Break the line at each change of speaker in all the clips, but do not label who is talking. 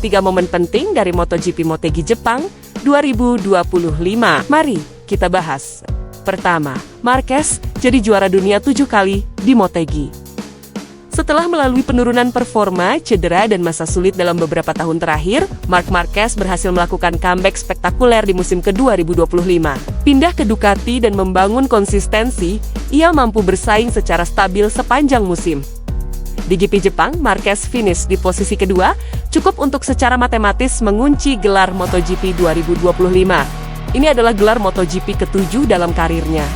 3 momen penting dari MotoGP Motegi Jepang 2025. Mari kita bahas. Pertama, Marquez jadi juara dunia 7 kali di Motegi. Setelah melalui penurunan performa, cedera, dan masa sulit dalam beberapa tahun terakhir, Marc Marquez berhasil melakukan comeback spektakuler di musim ke-2025. Pindah ke Ducati dan membangun konsistensi, ia mampu bersaing secara stabil sepanjang musim. Di GP Jepang, Marquez finish di posisi kedua, cukup untuk secara matematis mengunci gelar MotoGP 2025. Ini adalah gelar MotoGP ke-7 dalam karirnya.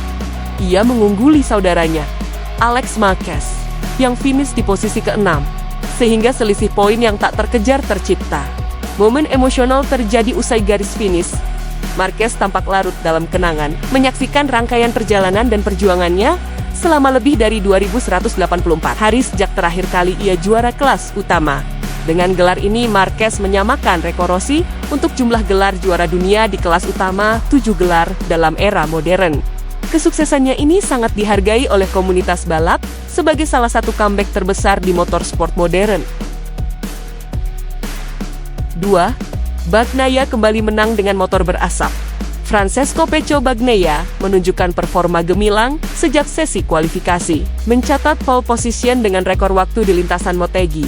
Ia mengungguli saudaranya, Alex Marquez, yang finish di posisi ke-6, sehingga selisih poin yang tak terkejar tercipta. Momen emosional terjadi usai garis finish. Marquez tampak larut dalam kenangan, menyaksikan rangkaian perjalanan dan perjuangannya selama lebih dari 2184 hari sejak terakhir kali ia juara kelas utama. Dengan gelar ini, Marquez menyamakan rekor Rossi untuk jumlah gelar juara dunia di kelas utama, 7 gelar dalam era modern. Kesuksesannya ini sangat dihargai oleh komunitas balap sebagai salah satu comeback terbesar di motorsport modern. 2. Bagnaia kembali menang dengan motor berasap. Francesco Peco Bagnaia menunjukkan performa gemilang sejak sesi kualifikasi, mencatat pole position dengan rekor waktu di lintasan Motegi.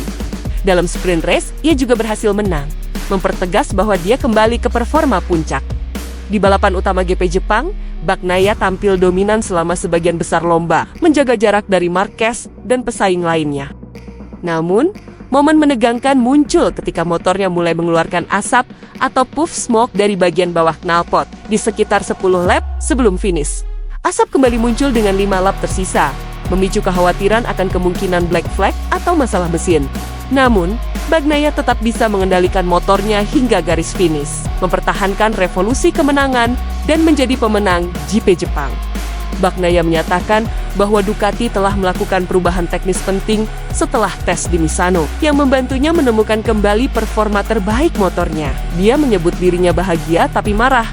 Dalam sprint race, ia juga berhasil menang, mempertegas bahwa dia kembali ke performa puncak. Di balapan utama GP Jepang, Bagnaia tampil dominan selama sebagian besar lomba, menjaga jarak dari Marquez dan pesaing lainnya. Namun, momen menegangkan muncul ketika motornya mulai mengeluarkan asap atau puff smoke dari bagian bawah knalpot di sekitar 10 lap sebelum finish. Asap kembali muncul dengan 5 lap tersisa, memicu kekhawatiran akan kemungkinan black flag atau masalah mesin. Namun, Bagnaia tetap bisa mengendalikan motornya hingga garis finish, mempertahankan revolusi kemenangan dan menjadi pemenang GP Jepang. Bagnaia menyatakan bahwa Ducati telah melakukan perubahan teknis penting setelah tes di Misano, yang membantunya menemukan kembali performa terbaik motornya. Dia menyebut dirinya bahagia tapi marah,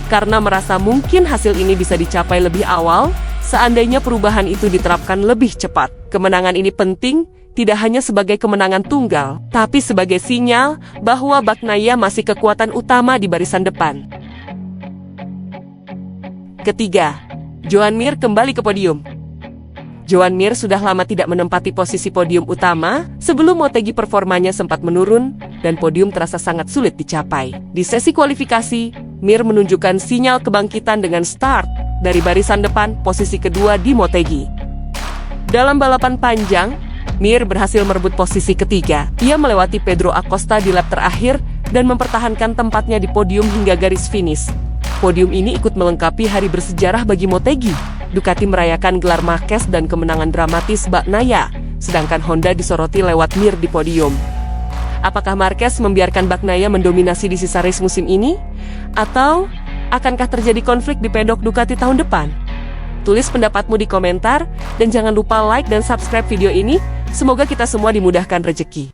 karena merasa mungkin hasil ini bisa dicapai lebih awal seandainya perubahan itu diterapkan lebih cepat. Kemenangan ini penting, tidak hanya sebagai kemenangan tunggal, tapi sebagai sinyal bahwa Bagnaia masih kekuatan utama di barisan depan. Ketiga, Joan Mir kembali ke podium. Joan Mir sudah lama tidak menempati posisi podium utama, sebelum Motegi performanya sempat menurun, dan podium terasa sangat sulit dicapai. Di sesi kualifikasi, Mir menunjukkan sinyal kebangkitan dengan start dari barisan depan posisi kedua di Motegi. Dalam balapan panjang, Mir berhasil merebut posisi ketiga. Ia melewati Pedro Acosta di lap terakhir dan mempertahankan tempatnya di podium hingga garis finish. Podium ini ikut melengkapi hari bersejarah bagi Motegi. Ducati merayakan gelar Marquez dan kemenangan dramatis Bagnaia, sedangkan Honda disoroti lewat Mir di podium. Apakah Marquez membiarkan Bagnaia mendominasi di sisa race musim ini? Atau akankah terjadi konflik di pedok Ducati tahun depan? Tulis pendapatmu di komentar, dan jangan lupa like dan subscribe video ini. Semoga kita semua dimudahkan rezeki.